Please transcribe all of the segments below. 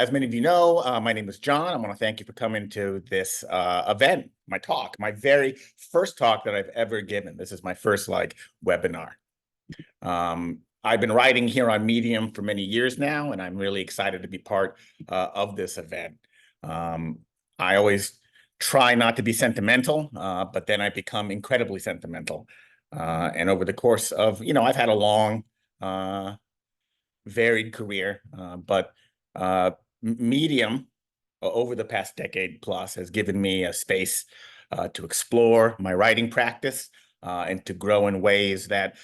As many of you know, my name is John. I want to thank you for coming to this event, my talk, my very first talk that I've ever given. This is my first webinar. I've been writing here on Medium for many years now, and I'm really excited to be part of this event. I always try not to be sentimental, but then I become incredibly sentimental. And over the course of, I've had a long, varied career, but Medium over the past decade plus has given me a space to explore my writing practice and to grow in ways that,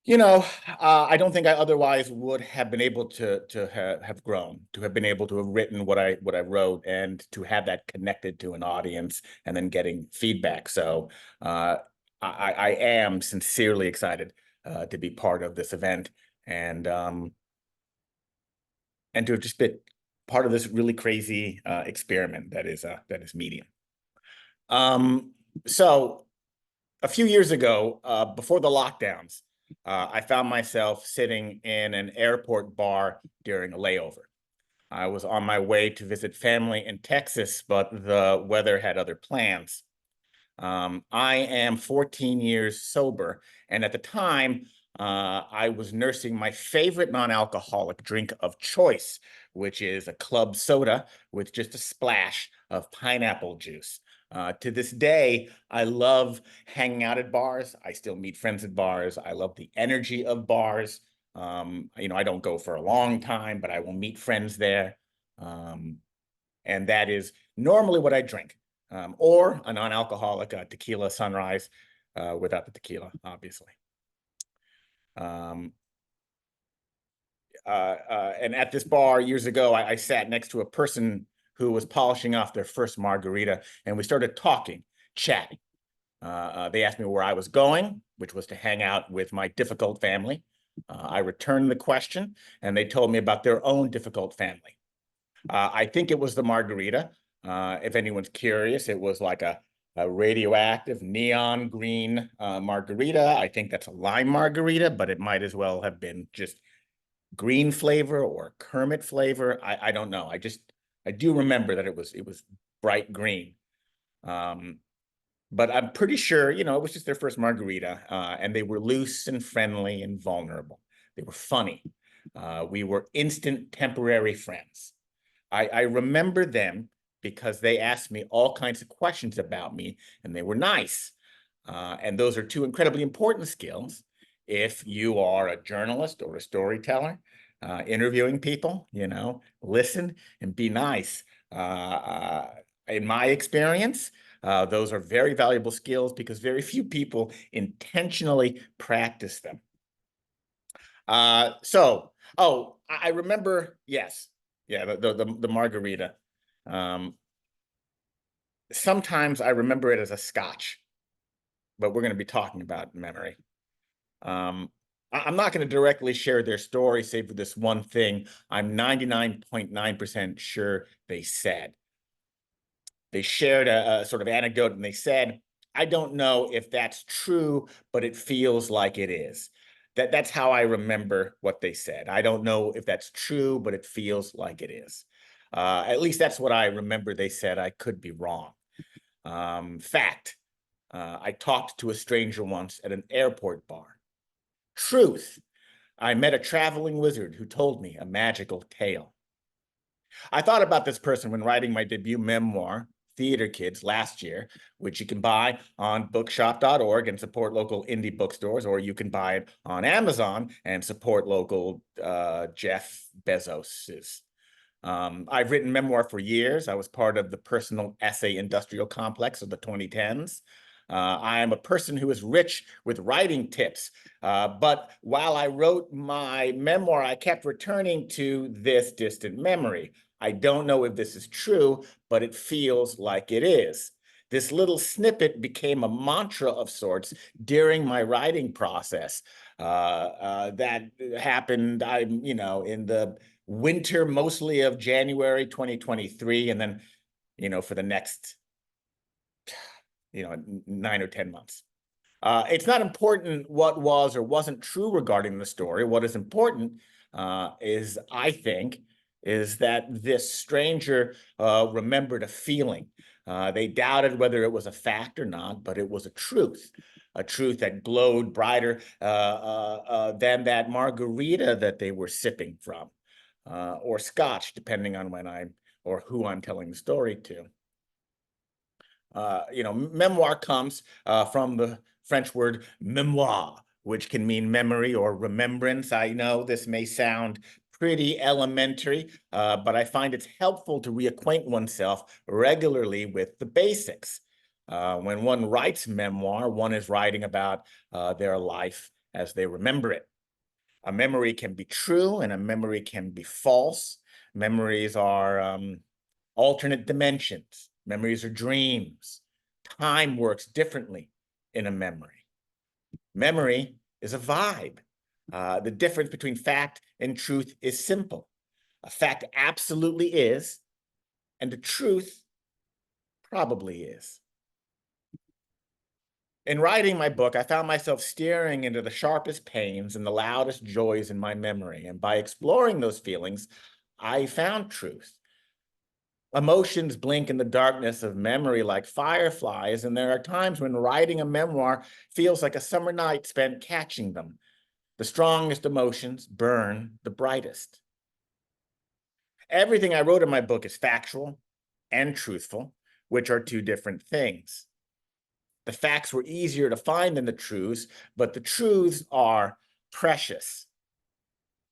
I don't think I otherwise would have been able to have grown, to have been able to have written what I wrote, and to have that connected to an audience and then getting feedback. So I am sincerely excited to be part of this event and to have just been part of this really crazy experiment that is Medium. So a few years ago, before the lockdowns, I found myself sitting in an airport bar during a layover. I was on my way to visit family in Texas, but the weather had other plans. I am 14 years sober, and at the time, I was nursing my favorite non-alcoholic drink of choice, which is a club soda with just a splash of pineapple juice. To this day, I love hanging out at bars. I still meet friends at bars. I love the energy of bars. I don't go for a long time, but I will meet friends there. And that is normally what I drink, or a non-alcoholic tequila sunrise without the tequila, obviously. And at this bar years ago, I sat next to a person who was polishing off their first margarita, and we started talking, chatting. They asked me where I was going, which was to hang out with my difficult family. I returned the question, and they told me about their own difficult family. I think it was the margarita. If anyone's curious, it was like a radioactive neon green margarita. I think that's a lime margarita, but it might as well have been just green flavor or Kermit flavor. I don't know. I do remember that it was bright green. But I'm pretty sure, it was just their first margarita, and they were loose and friendly and vulnerable. They were funny. We were instant temporary friends. I remember them because they asked me all kinds of questions about me, and they were nice. And those are two incredibly important skills if you are a journalist or a storyteller, interviewing people, listen and be nice. In my experience, those are very valuable skills because very few people intentionally practice them. I remember, yes. Yeah, the margarita. Sometimes I remember it as a scotch, but we're going to be talking about memory. I'm not going to directly share their story, save for this one thing. I'm 99.9% sure they said. They shared a sort of anecdote, and they said, I don't know if that's true, but it feels like it is. That's how I remember what they said. I don't know if that's true, but it feels like it is. At least that's what I remember they said. I could be wrong. Fact, I talked to a stranger once at an airport bar. Truth, I met a traveling wizard who told me a magical tale. I thought about this person when writing my debut memoir, Theater Kids, last year, which you can buy on bookshop.org and support local indie bookstores, or you can buy it on Amazon and support local Jeff Bezos's. I've written memoir for years. I was part of the personal essay industrial complex of the 2010s. I am a person who is rich with writing tips. But while I wrote my memoir, I kept returning to this distant memory. I don't know if this is true, but it feels like it is. This little snippet became a mantra of sorts during my writing process. That happened, in the winter, mostly of January 2023, and then, for the next 9 or 10 months. It's not important what was or wasn't true regarding the story. What is important is, I think, is that this stranger remembered a feeling. They doubted whether it was a fact or not, but it was a truth that glowed brighter than that margarita that they were sipping from, or scotch, depending on when I'm or who I'm telling the story to. Memoir comes from the French word mémoire, which can mean memory or remembrance. I know this may sound pretty elementary, but I find it's helpful to reacquaint oneself regularly with the basics. When one writes memoir, one is writing about their life as they remember it. A memory can be true and a memory can be false. Memories are alternate dimensions. Memories are dreams. Time works differently in a memory. Memory is a vibe. The difference between fact and truth is simple. A fact absolutely is, and the truth probably is. In writing my book, I found myself staring into the sharpest pains and the loudest joys in my memory. And by exploring those feelings, I found truth. Emotions blink in the darkness of memory like fireflies, and there are times when writing a memoir feels like a summer night spent catching them. The strongest emotions burn the brightest. Everything I wrote in my book is factual and truthful, which are two different things. The facts were easier to find than the truths, but the truths are precious.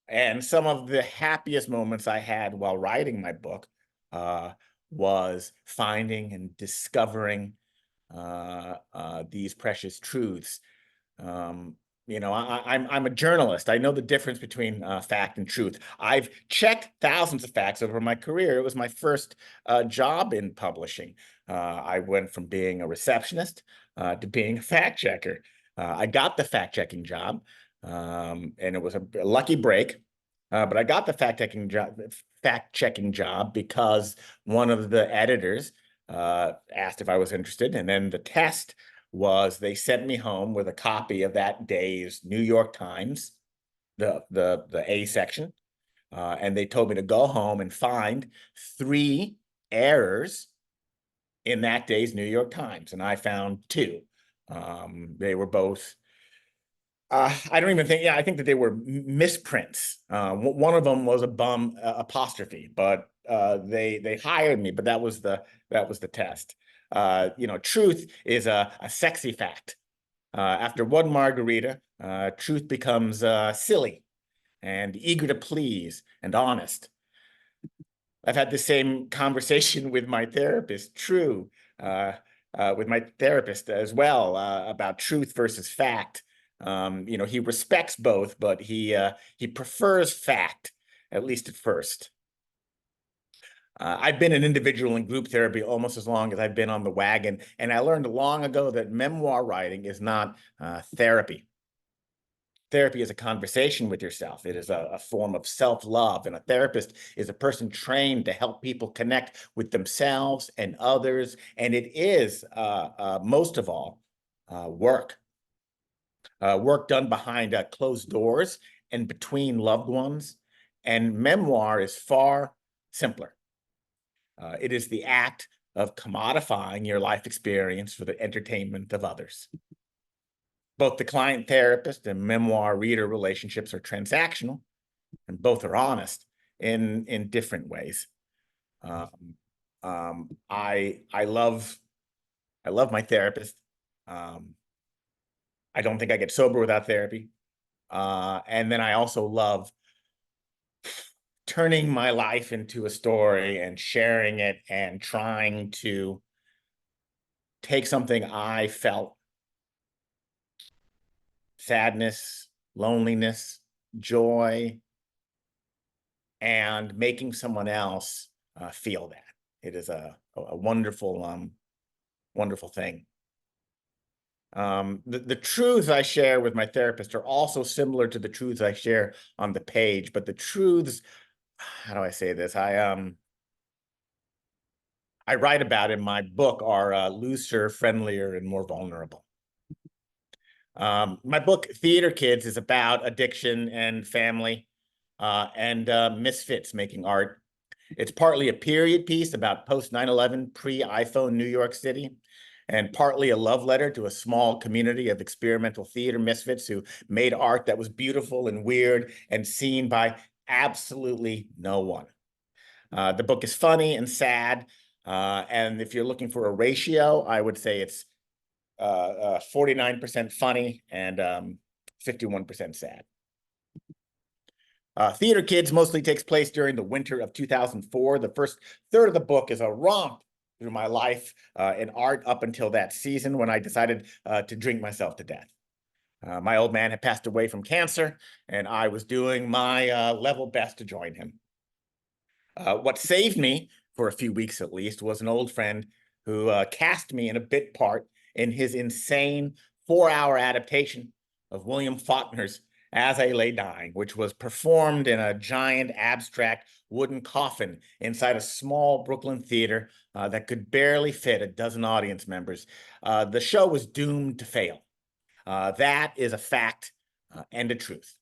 And some of the happiest moments I had while writing my book uh, was finding and discovering these precious truths. Um, I'm a journalist. I know the difference between fact and truth. I've checked thousands of facts over my career. It was my first job in publishing. I went from being a receptionist to being a fact checker. I got the fact checking job, and it was a lucky break. But I got the fact checking job because one of the editors asked if I was interested, and then the test was they sent me home with a copy of that day's New York Times, the A section, and they told me to go home and find 3 errors in that day's New York Times, and I found 2. They were both. I don't even think. Yeah, I think that they were misprints. One of them was a bum apostrophe, but they hired me. But that was the test. Truth is a sexy fact. After one margarita, truth becomes silly and eager to please and honest. I've had the same conversation with my therapist, with my therapist as well, about truth versus fact. He respects both, but he prefers fact, at least at first. I've been in individual and group therapy almost as long as I've been on the wagon, and I learned long ago that memoir writing is not therapy. Therapy is a conversation with yourself. It is a form of self-love, and a therapist is a person trained to help people connect with themselves and others, and it is, most of all, work. Work done behind closed doors and between loved ones, and memoir is far simpler. It is the act of commodifying your life experience for the entertainment of others. Both the client-therapist and memoir-reader relationships are transactional, and both are honest in different ways. I love my therapist. I don't think I get sober without therapy. And then I also love turning my life into a story and sharing it and trying to take something I felt, sadness, loneliness, joy, and making someone else feel that. It is a wonderful, wonderful thing. The truths I share with my therapist are also similar to the truths I share on the page, but the truths, how do I say this? I write about in my book are looser, friendlier, and more vulnerable. My book, Theater Kids, is about addiction and family. and misfits making art. It's partly a period piece about post 9/11, pre-iPhone New York City, and partly a love letter to a small community of experimental theater misfits who made art that was beautiful and weird and seen by absolutely no one. The book is funny and sad, and if you're looking for a ratio, I would say it's 49% funny and 51% sad. Theater Kids mostly takes place during the winter of 2004. The first third of the book is a romp through my life in art up until that season when I decided to drink myself to death. My old man had passed away from cancer, and I was doing my level best to join him. What saved me, for a few weeks at least, was an old friend who cast me in a bit part in his insane 4-hour adaptation of William Faulkner's As I Lay Dying, which was performed in a giant abstract wooden coffin inside a small Brooklyn theater that could barely fit a dozen audience members. The show was doomed to fail. That is a fact and a truth.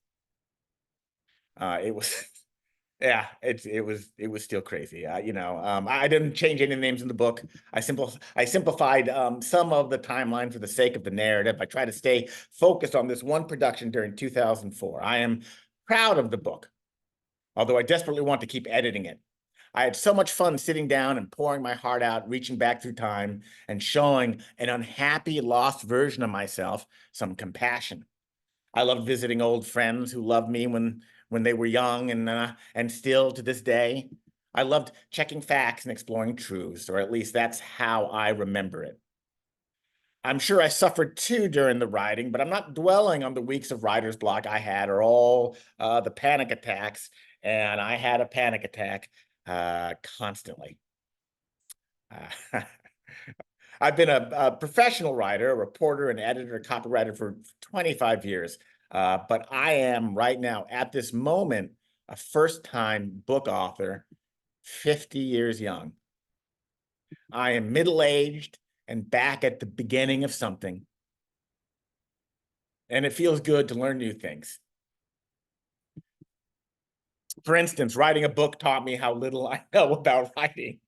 It was yeah, it was still crazy. I didn't change any names in the book. I simplified some of the timeline for the sake of the narrative. I try to stay focused on this one production during 2004. I am proud of the book, although I desperately want to keep editing it. I had so much fun sitting down and pouring my heart out, reaching back through time and showing an unhappy, lost version of myself some compassion. I loved visiting old friends who loved me when they were young and still to this day. I loved checking facts and exploring truths, or at least that's how I remember it. I'm sure I suffered too during the writing, but I'm not dwelling on the weeks of writer's block I had or all the panic attacks, and I had a panic attack constantly. I've been a professional writer, a reporter, an editor, a copywriter for 25 years. But I am right now, at this moment, a first-time book author, 50 years young. I am middle-aged and back at the beginning of something. And it feels good to learn new things. For instance, writing a book taught me how little I know about writing.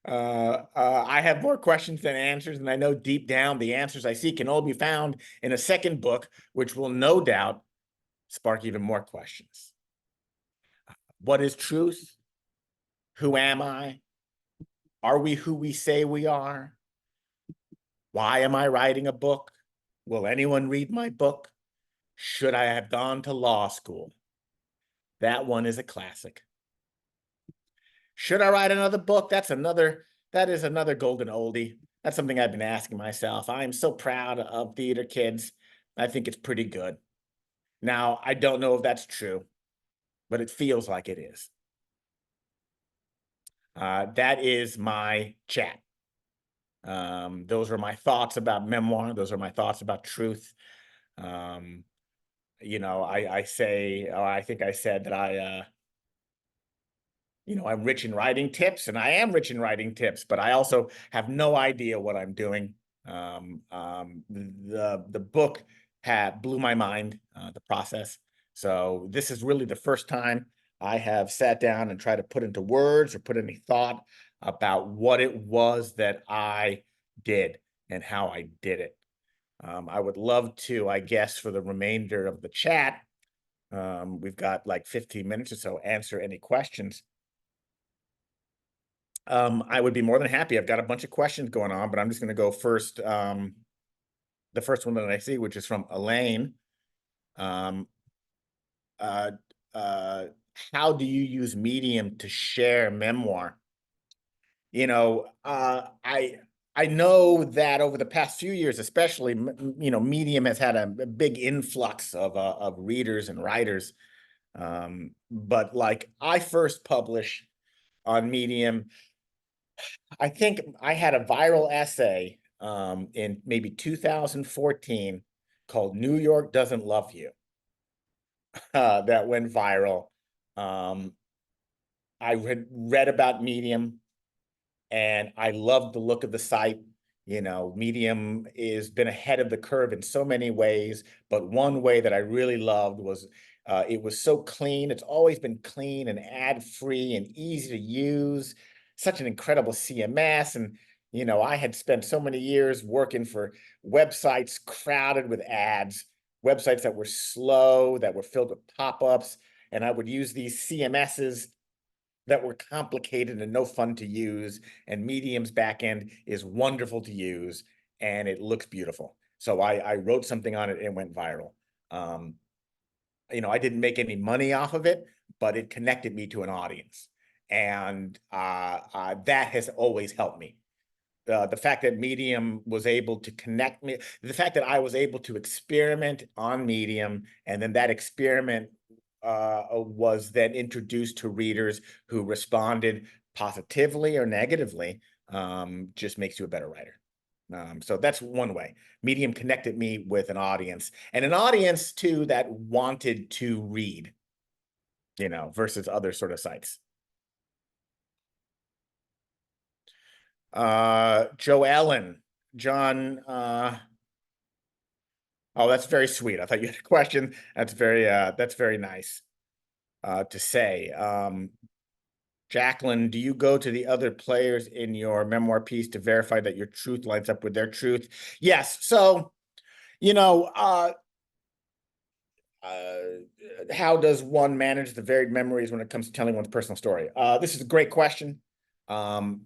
I have more questions than answers, and I know deep down the answers I seek can all be found in a second book, which will no doubt spark even more questions. What is truth? Who am I? Are we who we say we are? Why am I writing a book? Will anyone read my book? Should I have gone to law school? That one is a classic. Should I write another book? That is another golden oldie. That's something I've been asking myself. I am so proud of Theater Kids. I think it's pretty good. Now, I don't know if that's true, but it feels like it is. That is my chat. Those are my thoughts about memoir. Those are my thoughts about truth. I think I said that I'm rich in writing tips, and I am rich in writing tips, but I also have no idea what I'm doing. The book blew my mind, the process. So this is really the first time I have sat down and tried to put into words or put any thought about what it was that I did and how I did it. I would love to, I guess, for the remainder of the chat, we've got like 15 minutes or so, answer any questions. I would be more than happy. I've got a bunch of questions going on, but I'm just going to go first. The first one that I see, which is from Elaine. Um, uh, how do you use Medium to share memoir? I know that over the past few years, especially, Medium has had a big influx of readers and writers. But like I first published on Medium, I think I had a viral essay in maybe 2014 called New York Doesn't Love You that went viral. I read about Medium and I loved the look of the site. Medium has been ahead of the curve in so many ways, but one way that I really loved was It was so clean. It's always been clean and ad-free and easy to use. Such an incredible CMS. And, I had spent so many years working for websites crowded with ads, websites that were slow, that were filled with pop-ups. And I would use these CMSs that were complicated and no fun to use. And Medium's backend is wonderful to use and it looks beautiful. So I wrote something on it and it went viral. I didn't make any money off of it, but it connected me to an audience. And that has always helped me. The fact that Medium was able to connect me, the fact that I was able to experiment on Medium, and then that experiment was then introduced to readers who responded positively or negatively, just makes you a better writer. So that's one way. Medium connected me with an audience, and an audience too that wanted to read, versus other sort of sites. Joe Ellen, John, oh, that's very sweet. I thought you had a question. That's very nice to say. Jacqueline, do you go to the other players in your memoir piece to verify that your truth lines up with their truth? Yes. So, how does one manage the varied memories when it comes to telling one's personal story? This is a great question. As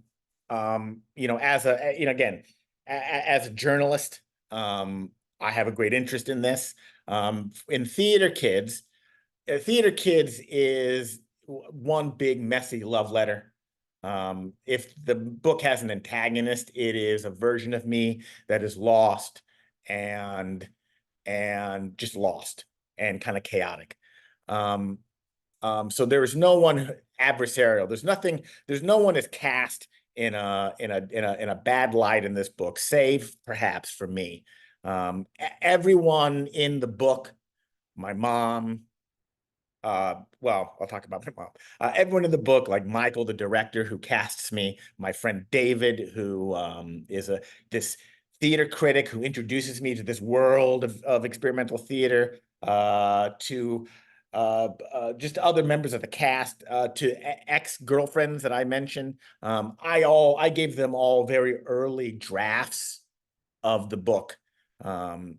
a journalist, I have a great interest in this. In Theater Kids, Theater Kids is one big messy love letter. If the book has an antagonist, it is a version of me that is lost and just lost and kind of chaotic. So there is no one adversarial. There's no one is cast in a bad light in this book, save perhaps for me. Everyone in the book, my mom, well, I'll talk about my mom. Everyone in the book, like Michael, the director who casts me, my friend David, who is this theater critic who introduces me to this world of experimental theater, to just other members of the cast, to ex-girlfriends that I mentioned. I gave them all very early drafts of the book. And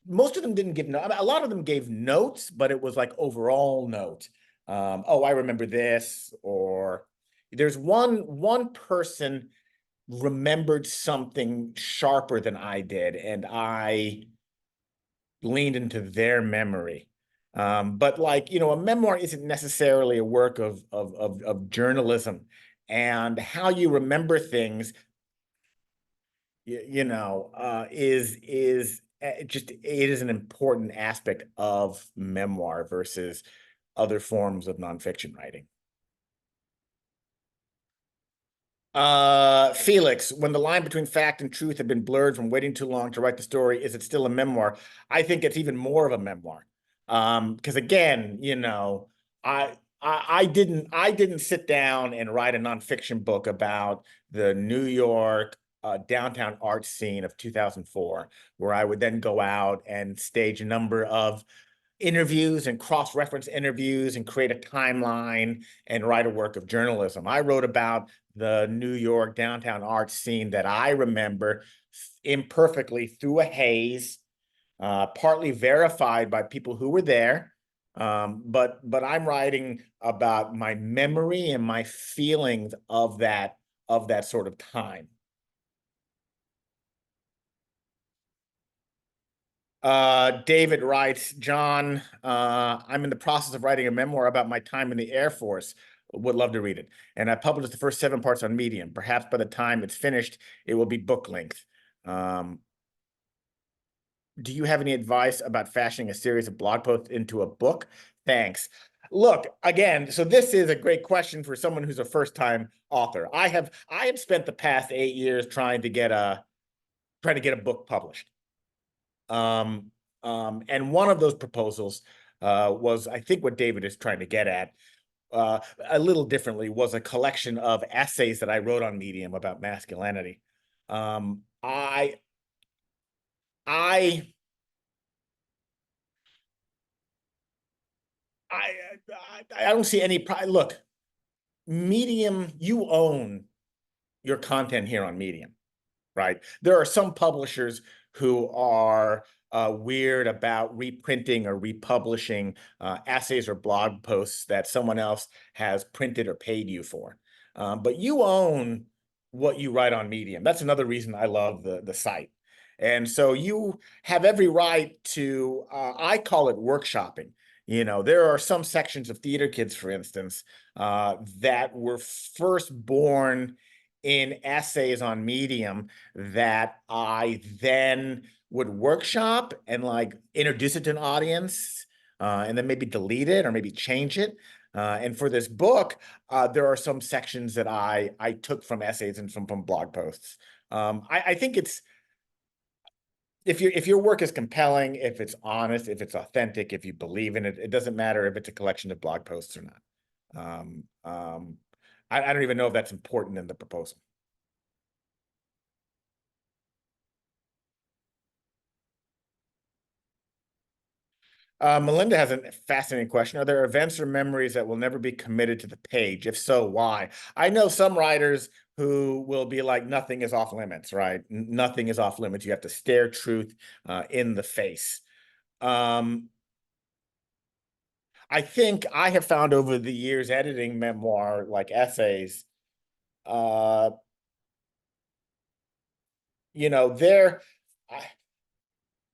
most of them didn't give notes. A lot of them gave notes, but it was like overall note. Oh, I remember this, or there's one person remembered something sharper than I did, and I leaned into their memory. But a memoir isn't necessarily a work of journalism, and how you remember things, it is an important aspect of memoir versus other forms of nonfiction writing. Felix, when the line between fact and truth had been blurred from waiting too long to write the story, is it still a memoir? I think it's even more of a memoir. Because again, I didn't sit down and write a nonfiction book about the New York downtown art scene of 2004, where I would then go out and stage a number of interviews and cross-reference interviews and create a timeline and write a work of journalism. I wrote about the New York downtown art scene that I remember imperfectly through a haze, partly verified by people who were there. But I'm writing about my memory and my feelings of that sort of time. David writes, John, I'm in the process of writing a memoir about my time in the Air Force. Would love to read it. And I published the first 7 parts on Medium. Perhaps by the time it's finished, it will be book length. Do you have any advice about fashioning a series of blog posts into a book? Thanks. Look, again, so this is a great question for someone who's a first-time author. I have spent the past 8 years trying to get a book published. And one of those proposals was, I think, what David is trying to get at, a little differently, was a collection of essays that I wrote on Medium about masculinity. I I I don't see any look, Medium, you own your content here on Medium, right? There are some publishers who are weird about reprinting or republishing essays or blog posts that someone else has printed or paid you for. But you own what you write on Medium. That's another reason I love the site. And so you have every right to, I call it workshopping. You know, there are some sections of Theater Kids, for instance, that were first born in essays on Medium that I then would workshop and like introduce it to an audience, and then maybe delete it or maybe change it. And for this book, there are some sections that I took from essays and from blog posts. I think it's, if your work is compelling, if it's honest, if it's authentic, if you believe in it, it doesn't matter if it's a collection of blog posts or not. Um, um, I don't even know if that's important in the proposal. Melinda has a fascinating question. Are there events or memories that will never be committed to the page? If so, why? I know some writers who will be like, nothing is off limits, right? Nothing is off limits. You have to stare truth in the face. Um, I think I have found over the years editing memoir, like essays, uh, you know,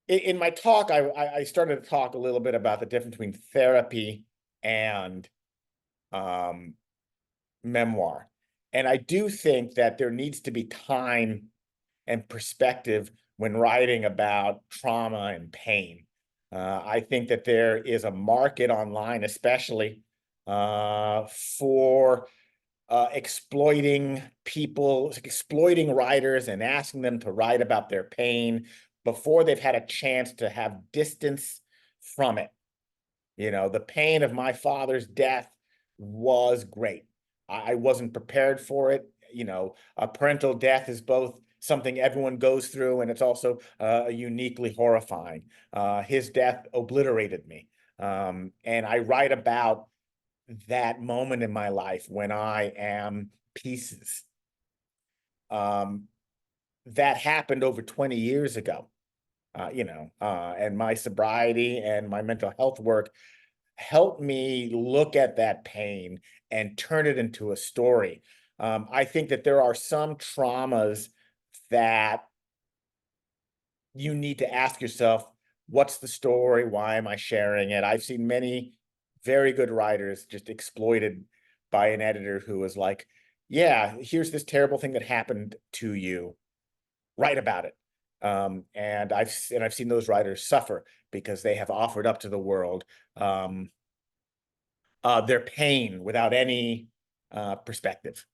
in my talk, I started to talk a little bit about the difference between therapy and um, memoir. And I do think that there needs to be time and perspective when writing about trauma and pain. I think that there is a market online, especially for exploiting people, exploiting writers and asking them to write about their pain before they've had a chance to have distance from it. You know, the pain of my father's death was great. I wasn't prepared for it. You know, a parental death is both something everyone goes through, and it's also uniquely horrifying. His death obliterated me. And I write about that moment in my life when I am pieces. Um, that happened over 20 years ago, and my sobriety and my mental health work help me look at that pain and turn it into a story. I think that there are some traumas that you need to ask yourself, what's the story? Why am I sharing it? I've seen many very good writers just exploited by an editor who was like, yeah, here's this terrible thing that happened to you. Write about it. And I've seen those writers suffer because they have offered up to the world their pain without any perspective.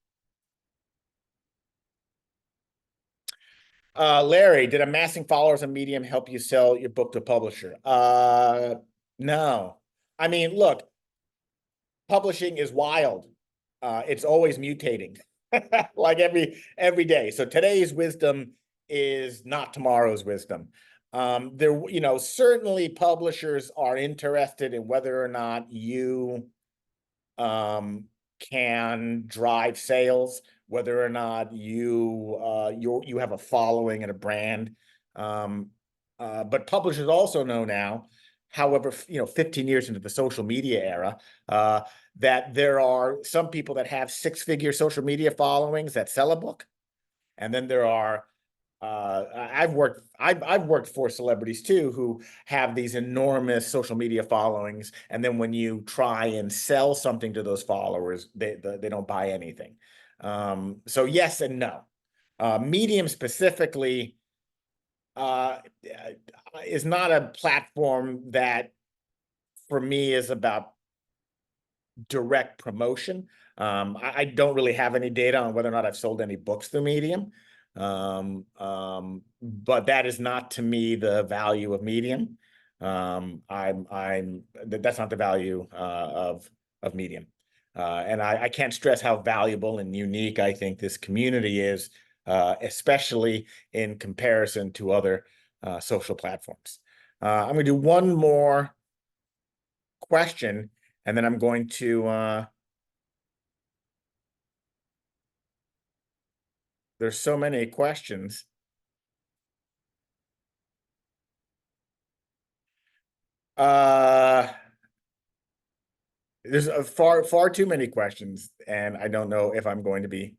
Larry, did amassing followers on Medium help you sell your book to a publisher? No. I mean, look, publishing is wild. It's always mutating, like every day. So today's wisdom is not tomorrow's wisdom. Certainly publishers are interested in whether or not you um, can drive sales, whether or not you have a following and a brand. But publishers also know now, however, 15 years into the social media era, that there are some people that have six-figure social media followings that sell a book, and then there are I've worked for celebrities too who have these enormous social media followings, and then when you try and sell something to those followers, they don't buy anything. So yes and no. Medium specifically is not a platform that for me is about direct promotion. I don't really have any data on whether or not I've sold any books through Medium. But that is not to me the value of Medium. That's not the value of Medium. And I can't stress how valuable and unique I think this community is, especially in comparison to other social platforms. I'm going to do one more question, And then I'm going to there's so many questions. Uh there's far too many questions, and I don't know if I'm going to be.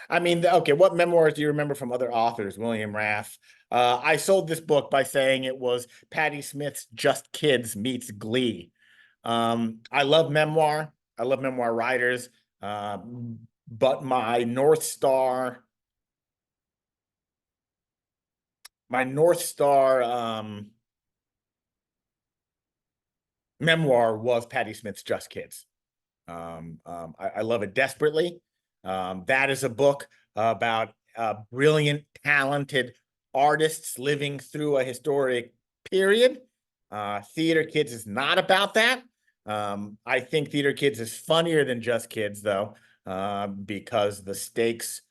I mean, okay, what memoirs do you remember from other authors? William Raff. I sold this book by saying it was Patti Smith's Just Kids meets Glee. I love memoir. I love memoir writers. Uh, but my North Star memoir was Patti Smith's Just Kids. I love it desperately. That is a book about brilliant, talented artists living through a historic period. Theater Kids is not about that. I think Theater Kids is funnier than Just Kids, though, because the stakes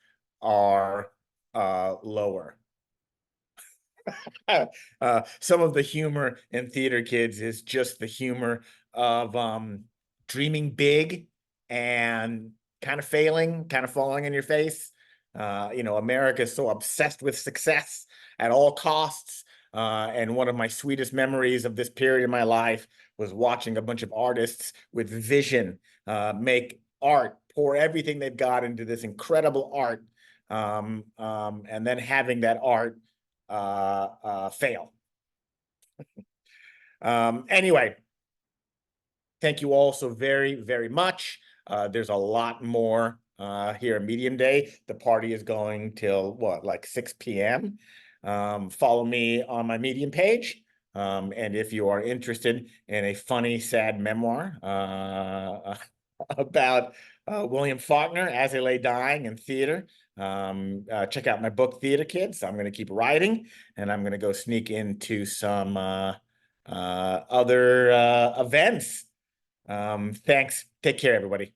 are lower. Some of the humor in Theater Kids is just the humor of dreaming big and kind of failing, kind of falling on your face. America is so obsessed with success at all costs. And one of my sweetest memories of this period of my life was watching a bunch of artists with vision make art, pour everything they've got into this incredible art, and then having that art fail. Anyway, thank you all so very, very much. There's a lot more here at Medium Day. The party is going till what, like 6 p.m. Follow me on my Medium page. And if you are interested in a funny, sad memoir about William Faulkner as he lay dying in theater, check out my book, Theater Kids. I'm going to keep writing, and I'm going to go sneak into some other events. Thanks. Take care, everybody.